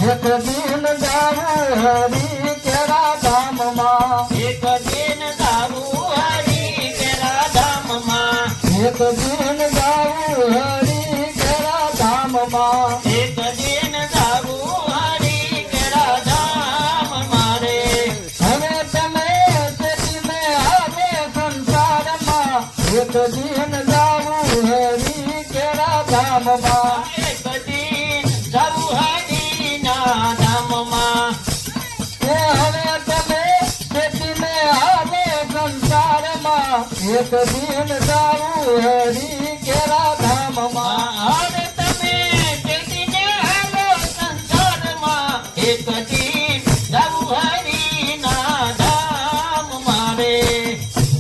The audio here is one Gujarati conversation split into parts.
એક દિન જાવું હરી કેરા ધામમાં એક દિન જાવું હરી કેરા ધામમાં એક દિન જાવું હરી કેરા ધામમાં એક દિન જાવું હરી કેરા ધામ મારે હવે તમે સેતીને આવે સંસારમાં એક દિન જાવું હરી કેરા ધામમાં એક દિન જાવું હરી ના ધામમાં એ હવે તમે સેતીને આવે સંસારમાં એક દિન જાવું હરી કેરા ધામમાં હવે તમે જેતીને આવો સંસારમાં એક દિન જાવું હરી ના ધામ મારે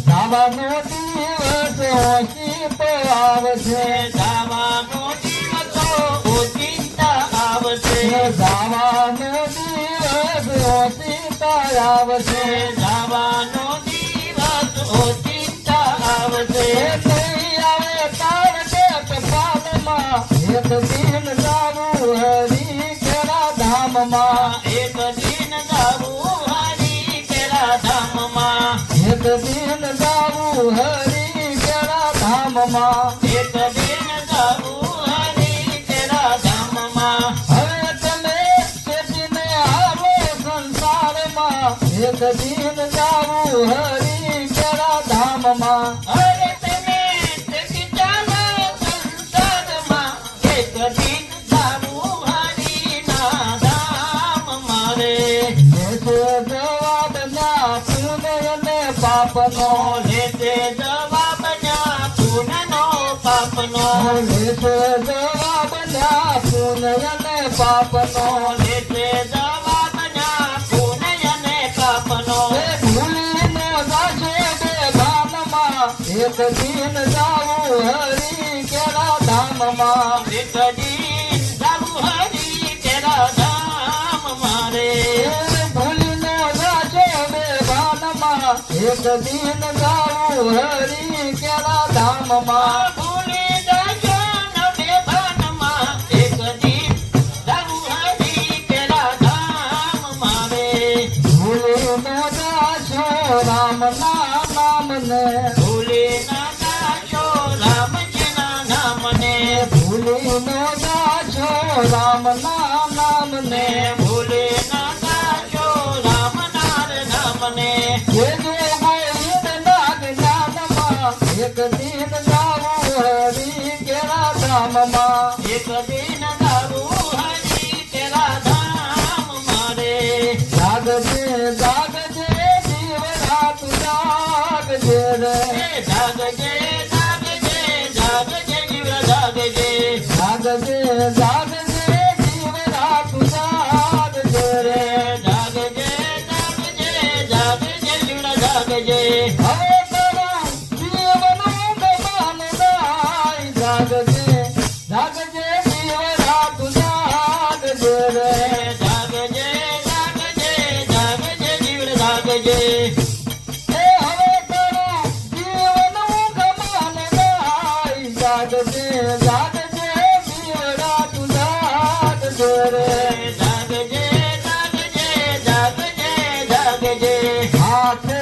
જાવાનો દિવસ ઓછી તો આવશે જાવાનો દિવસો ઓચિંતા આવશે જાવાનો દિવસ ઓછી તો આવશે જાવાનો દિવસ ઓચિંતા આવશે નહીં આવે તાર કે પાલમાં એક દિન જાવું હરી કેરા ધામમાં એક દિન જાવું હરી કેરા ધામમાં એક દિન જાવું હરી કેરા ધામમાં એક દિન જાવું હરી કેરા ધામમાં હવે તમે સેતીને આવો સંસારમાં એક દિન જાવું હરી કેરા ધામમાં અરે તમે તેથી ચાલો સંસારમાં એક દિન જાવું હરી ના ધામ મારે લેશે જવાબ ના પુણ્ય ને પાપનો લેતે જવાબ ના પુનનો પાપનો લેશે જવાબ ના પુણ્ય ને પાપનો લેતે જવાબ ના પુનય ને પાપનો એ ભૂલીને જાશે બેભાનમાં એક દિન જાવું હરી કેરા ધામમાં એક દિન જાવું હરી કેરા ધામ મારે એ ભૂલીને જાશે બેભાનમાં એક દિન જાવું હરી કેરા ધામમાં ભૂલી જજો નવે ભાનમાં એક દિન જાવું હરી કેરા ધામ મારે ભૂલીને જાશો રામના નામને ભૂલી ના જાશો રામજીના નામને ભૂલીને જાશો રામના નામને ભૂલી ના જાશો રામનાર નામને જે ગોવિંદ નાગ જ્ઞાનમાં એક દિન જાવું હરી કેરા ધામમાં એક દિન જાવું હરી કેરા ધામ મારે જાગજે જાગજે જીવ રાત જાગજે રે જાગજે જાગજે જાગજે જીવ જાગજે જાગજે જાગજે જીવ રાત જાગજે રે જાગજે જાગજે જાગજે જીવ જાગજે હવે તારા જીવનું ગમાન જાય જાગજે જાગજે જીવ રાત જાગજે રે જાગજે જાગજે જાગજે જીવ જાગજે એ હવે તારા જીવનું ગમાન જાય જાગજે જાગજે જીવ રાત જાગજે રે જાગજે જાગજે જાગજે જાગજે હાથે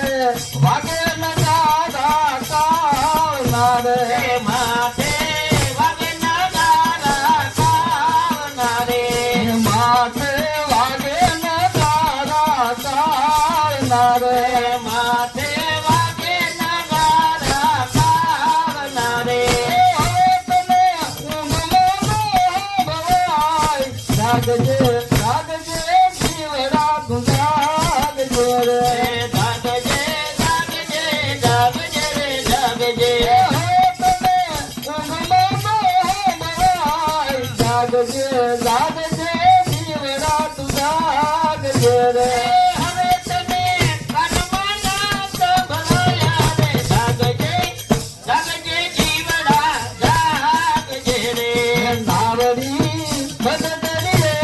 વાગે નગારા કાળના રે માથે વાગે નગારા કાળના રે માથે વાગે નગારા કાળના રે માથે વાગે નગારા કાળના રે હવે તને ઊંઘમાં ભવાય જાગજે જાગજે જીવ રાત જાગજે રે જાગજે જાગજે જાગજે રે જાગજે હવે તને ઊંઘમાં ભવાય જાગજે જાગજે જીવ રાત જાગજે રે હવે તને કાનમાં ના સંભળાયા રે જાગજે જાગજે જીવડા જાગજે રે નાવડી બદલી રે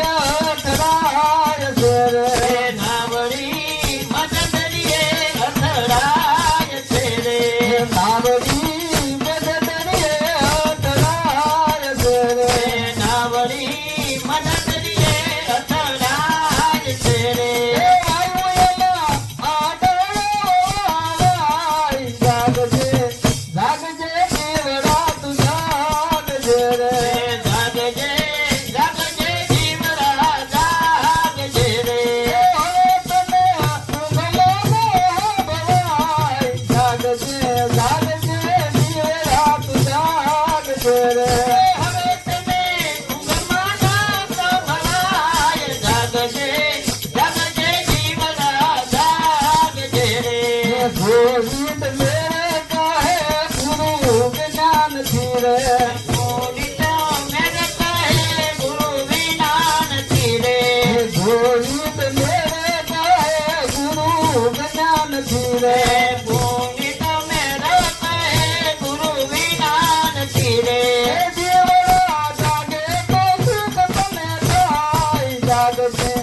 જાગજે